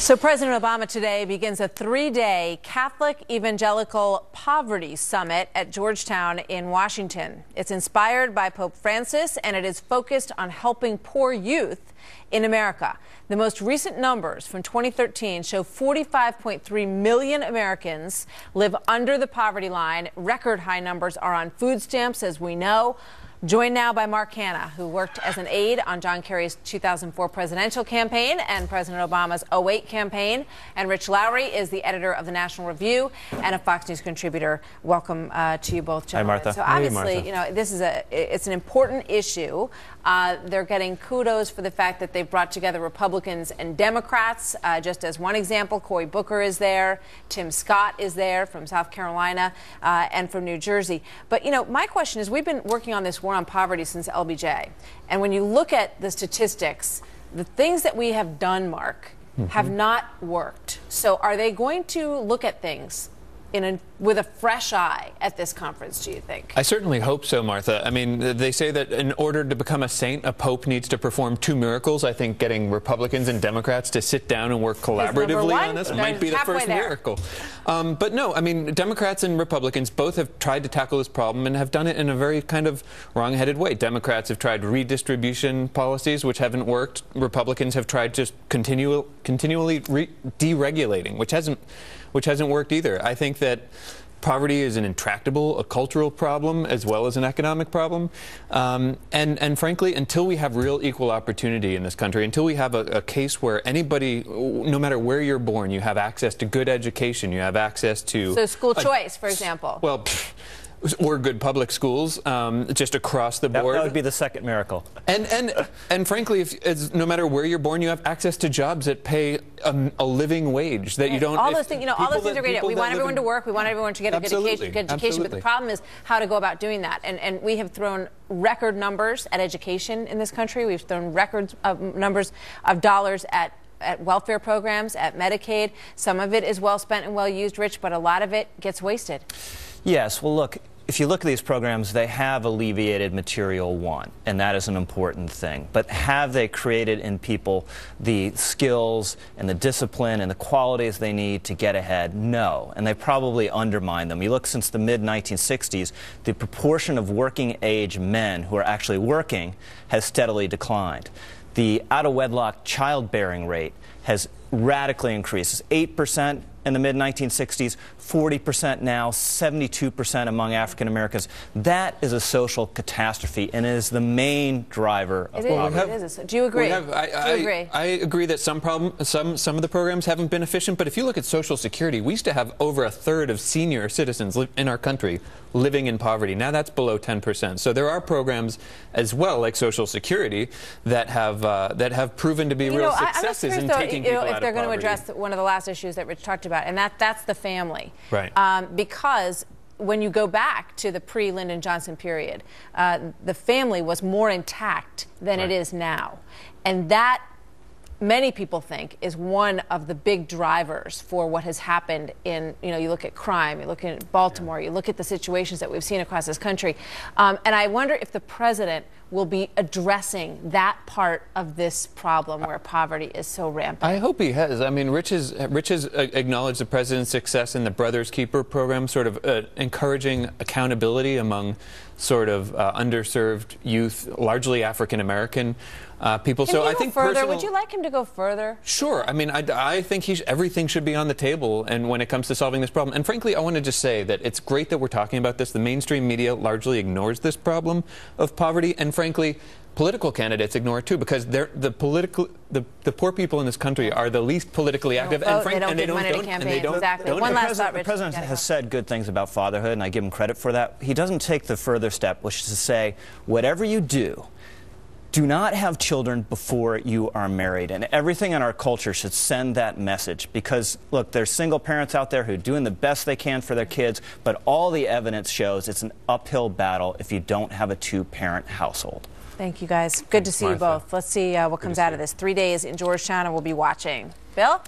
So President Obama today begins a 3-day Catholic Evangelical Poverty Summit at Georgetown in Washington. It's inspired by Pope Francis, and it is focused on helping poor youth in America. The most recent numbers from 2013 show 45.3 million Americans live under the poverty line. Record high numbers are on food stamps, as we know. Joined now by Mark Hanna, who worked as an aide on John Kerry's 2004 presidential campaign and President Obama's 2008 campaign. And Rich Lowry is the editor of the National Review and a Fox News contributor. Welcome to you both, gentlemen. Hi, Martha. So obviously, Martha. you know, this is it's an important issue. They're getting kudos for the fact that they've brought together Republicans and Democrats. Just as one example, Cory Booker is there, Tim Scott is there from South Carolina and from New Jersey. But, you know, my question is, we've been working on this war on poverty since LBJ. And when you look at the statistics, the things that we have done, Mark, have not worked. So are they going to look at things with a fresh eye at this conference, do you think? I certainly hope so, Martha. I mean, they say that in order to become a saint, a pope needs to perform 2 miracles. I think getting Republicans and Democrats to sit down and work collaboratively on this might be the first miracle. But no, I mean, Democrats and Republicans both have tried to tackle this problem and have done it in a very kind of wrong-headed way. Democrats have tried redistribution policies, which haven't worked. Republicans have tried just continually deregulating, which hasn't worked either. I think that poverty is an intractable, a cultural problem as well as an economic problem. And frankly, until we have real equal opportunity in this country, until we have a case where anybody, no matter where you're born, you have access to good education, you have access to... So school choice, for example. Well, or good public schools, just across the board. That would be the second miracle. And frankly, no matter where you're born, you have access to jobs that pay a living wage that you don't. All those things, you know, all those things are great. We want everyone to work. We want everyone to get a good education. But the problem is how to go about doing that. And we have thrown record numbers at education in this country. We've thrown record numbers of dollars at welfare programs, at Medicaid. Some of it is well spent and well used, Rich, but a lot of it gets wasted. Yes. Well, look. If you look at these programs, they have alleviated material want, and that is an important thing. But have they created in people the skills and the discipline and the qualities they need to get ahead? No, and they probably undermine them. You look since the mid-1960s, the proportion of working-age men who are actually working has steadily declined. The out-of-wedlock childbearing rate has radically increased. It's 8% in the mid-1960s, 40% now, 72% among African Americans. That is a social catastrophe and is the main driver of poverty. Do you agree? I agree that some of the programs haven't been efficient, but if you look at Social Security, we used to have over 1/3 of senior citizens in our country living in poverty. Now that's below 10%. So there are programs as well, like Social Security, that have proven to be real successes in taking people out of poverty. If they're going to address one of the last issues that Rich talked about, and that's the family. Right. Because when you go back to the pre-Lyndon Johnson period, the family was more intact than it is now. And that, many people think, is one of the big drivers for what has happened in, you know, you look at crime, you look at Baltimore, you look at the situations that we've seen across this country. And I wonder if the president will be addressing that part of this problem where poverty is so rampant. I hope he has. I mean, Rich has acknowledged the president's success in the Brothers Keeper program, sort of encouraging accountability among sort of underserved youth, largely African American people. So I think further. Would you like him to go further? Sure. I mean, I think everything should be on the table, and when it comes to solving this problem. And frankly, I want to just say that it's great that we're talking about this. The mainstream media largely ignores this problem of poverty, and frankly, political candidates ignore it too, because the poor people in this country are the least politically active, They don't give money to campaigns. Exactly. One last thought, Rich. The president has said good things about fatherhood, and I give him credit for that. He doesn't take the further step, which is to say, whatever you do not have children before you are married. And everything in our culture should send that message, because, look, there's single parents out there who are doing the best they can for their kids, but all the evidence shows it's an uphill battle if you don't have a 2-parent household. Thank you, guys. Good to see you both. Let's see what comes out of this. 3 days in Georgetown, and we'll be watching. Bill?